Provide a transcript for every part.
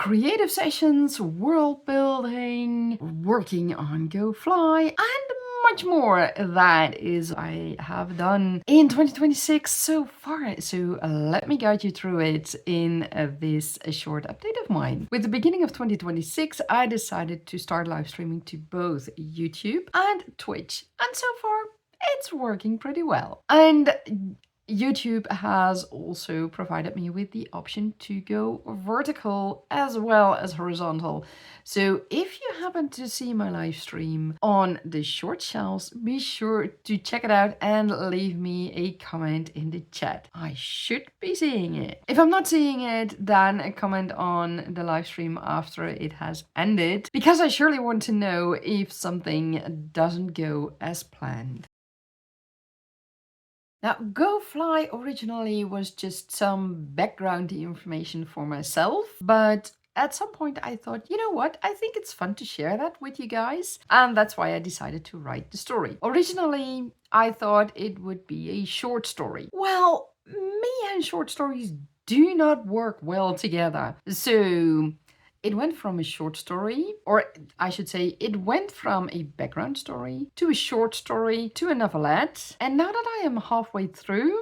creative sessions, world building, working on GoFly, and much more. That is I have done in 2026 so far. So let me guide you through it in this short update of mine. With the beginning of 2026, I decided to start live streaming to both YouTube and Twitch. And so far, it's working pretty well. And YouTube has also provided me with the option to go vertical as well as horizontal. So if you happen to see my live stream on the short shells, be sure to check it out and leave me a comment in the chat. I should be seeing it. If I'm not seeing it, then comment on the live stream after it has ended, because I surely want to know if something doesn't go as planned. Now, GoFly originally was just some background information for myself, but at some point I thought, you know what, I think it's fun to share that with you guys, and that's why I decided to write the story. Originally, I thought it would be a short story. Well, me and short stories do not work well together, so it went from a short story, or I should say, it went from a background story to a short story to a novelette. And now that I am halfway through,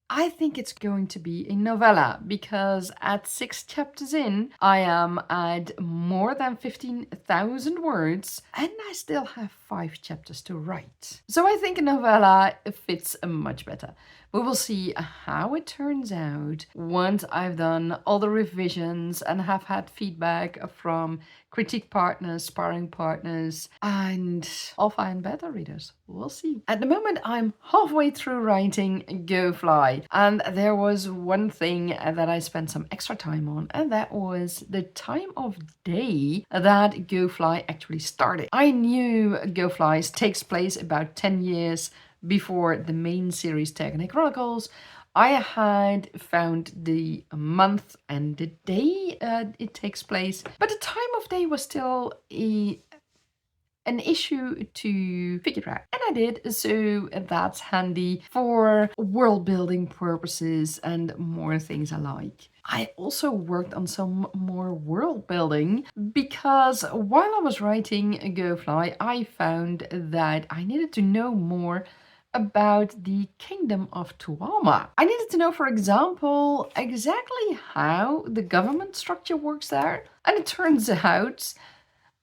I think it's going to be a novella, because at 6 chapters in, I am at more than 15,000 words and I still have 5 chapters to write. So I think a novella fits much better. We will see how it turns out once I've done all the revisions and have had feedback from critique partners, sparring partners, and alpha and beta readers. We'll see. At the moment, I'm halfway through writing GoFly, and there was one thing that I spent some extra time on, and that was the time of day that GoFly actually started. I knew GoFly takes place about 10 years before the main series Tergaenae Chronicles. I had found the month and the day it takes place, but the time of day was still an issue to figure out. And I did, so that's handy for world building purposes and more things I like. I also worked on some more world building, because while I was writing GoFly, I found that I needed to know more about the kingdom of Tuama. I needed to know, for example, exactly how the government structure works there. And it turns out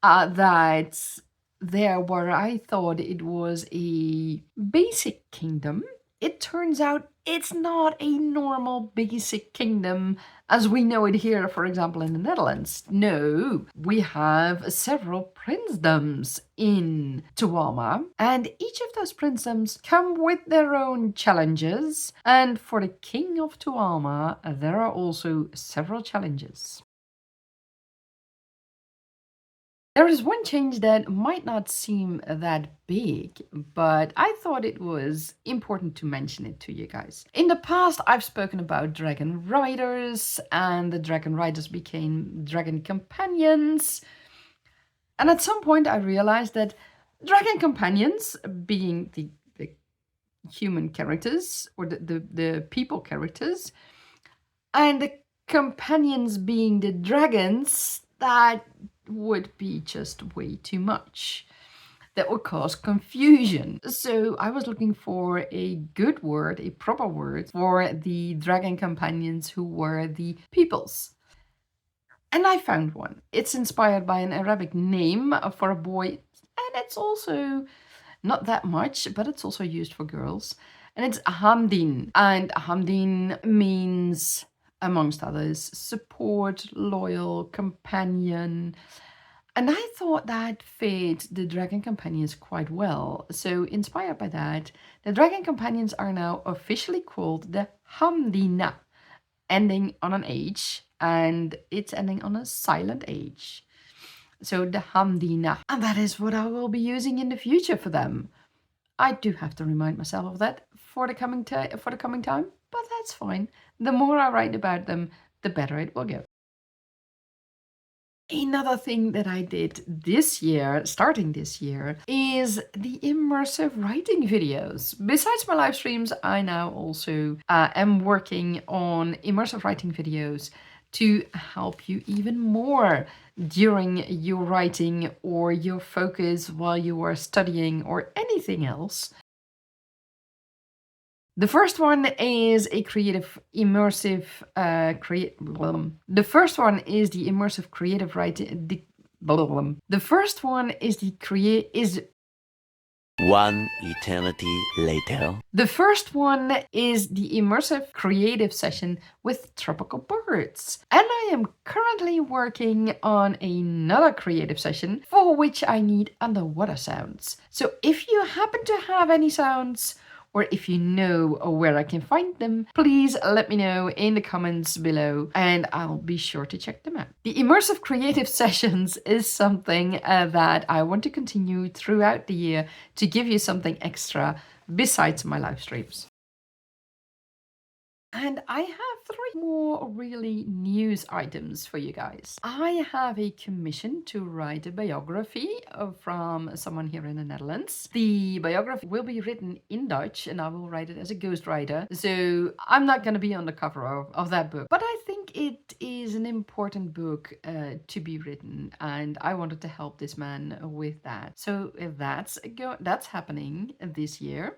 that there, where I thought it was a basic kingdom, it turns out it's not a normal basic kingdom as we know it here, for example, in the Netherlands. No, we have several princedoms in Tuama, and each of those princedoms come with their own challenges. And for the king of Tuama, there are also several challenges. There is one change that might not seem that big, but I thought it was important to mention it to you guys. In the past, I've spoken about dragon riders, and the dragon riders became dragon companions. And at some point, I realized that dragon companions, being the human characters, or the people characters, and the companions being the dragons, that would be just way too much. That would cause confusion. So I was looking for a good word, a proper word for the dragon companions who were the peoples. And I found one. It's inspired by an Arabic name for a boy, and it's also not that much, but it's also used for girls. And it's Hamdin. And Hamdin means, amongst others, support, loyal, companion. And I thought that fit the dragon companions quite well. So inspired by that, the dragon companions are now officially called the Hamdinah, ending on an H, and it's ending on a silent H. So the Hamdinah. And that is what I will be using in the future for them. I do have to remind myself of that for the coming time, but that's fine. The more I write about them, the better it will go. Another thing that I did this year, starting this year, is the immersive writing videos. Besides my live streams, I now also am working on immersive writing videos to help you even more during your writing or your focus while you are studying or anything else. The first one is a creative, immersive, the first one is the immersive creative writing. The first one is the One eternity later. The first one is the immersive creative session with tropical birds. And I am currently working on another creative session for which I need underwater sounds. So if you happen to have any sounds, or if you know where I can find them, please let me know in the comments below and I'll be sure to check them out. The immersive creative sessions is something that I want to continue throughout the year to give you something extra besides my live streams. And I have 3 more really news items for you guys. I have a commission to write a biography from someone here in the Netherlands. The biography will be written in Dutch and I will write it as a ghostwriter. So I'm not going to be on the cover of that book. But I think it is an important book to be written and I wanted to help this man with that. So that's happening this year.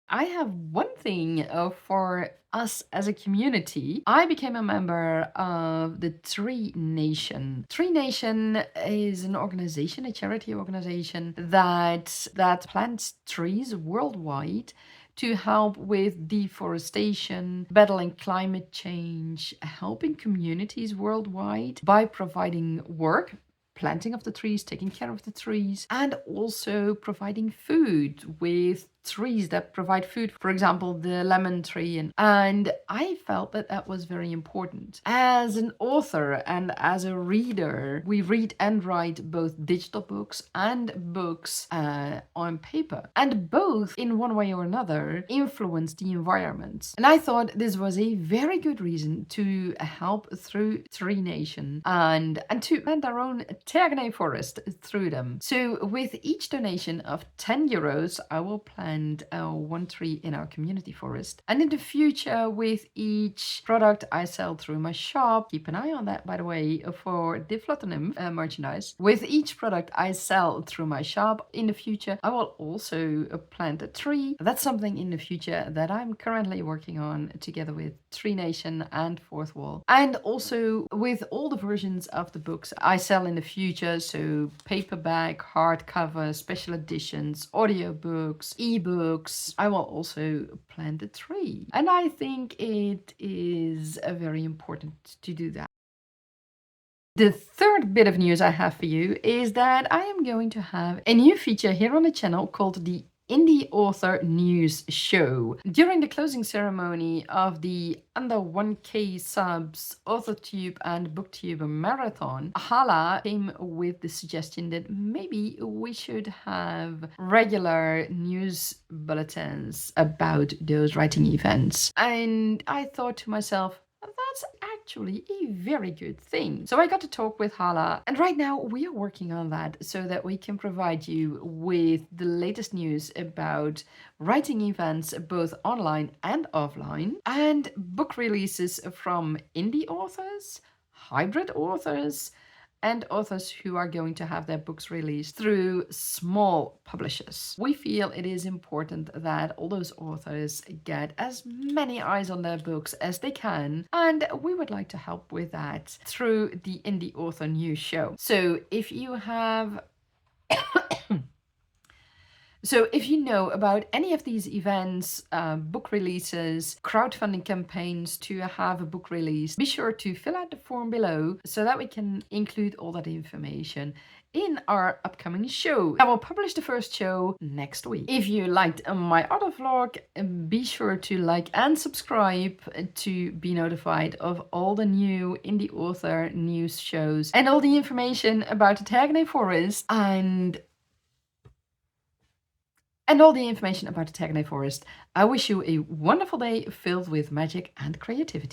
I have one thing for us as a community. I became a member of the Tree-Nation. Tree-Nation is an organization, a charity organization that plants trees worldwide to help with deforestation, battling climate change, helping communities worldwide by providing work, planting of the trees, taking care of the trees, and also providing food with trees that provide food, for example, the lemon tree. And I felt that that was very important. As an author and as a reader, we read and write both digital books and books on paper. And both, in one way or another, influence the environment. And I thought this was a very good reason to help through Tree-Nation and to plant our own Tergaenae forest through them. So with each donation of 10 euros, I will plant one tree in our community forest. And in the future, with each product I sell through my shop, keep an eye on that, by the way, for the Flottenim merchandise. With each product I sell through my shop, in the future, I will also plant a tree. That's something in the future that I'm currently working on together with Tree-Nation and Fourth Wall. And also with all the versions of the books I sell in the future, so paperback, hardcover, special editions, audiobooks, ebooks, I will also plant a tree. And I think it is very important to do that. The third bit of news I have for you is that I am going to have a new feature here on the channel called the Indie Author News Show. During the closing ceremony of the under 1K subs AuthorTube and BookTube marathon, Hala came with the suggestion that maybe we should have regular news bulletins about those writing events. And I thought to myself, that's actually a very good thing. So I got to talk with Hala, and right now we are working on that so that we can provide you with the latest news about writing events, both online and offline, and book releases from indie authors, hybrid authors, and authors who are going to have their books released through small publishers. We feel it is important that all those authors get as many eyes on their books as they can, and we would like to help with that through the Indie Author News Show. So if you have So if you know about any of these events, book releases, crowdfunding campaigns to have a book release, be sure to fill out the form below so that we can include all that information in our upcoming show. I will publish the first show next week. If you liked my other vlog, be sure to like and subscribe to be notified of all the new indie author news shows and all the information about the Tergaenae Forest and all the information about the Tergaenae Forest. I wish you a wonderful day filled with magic and creativity.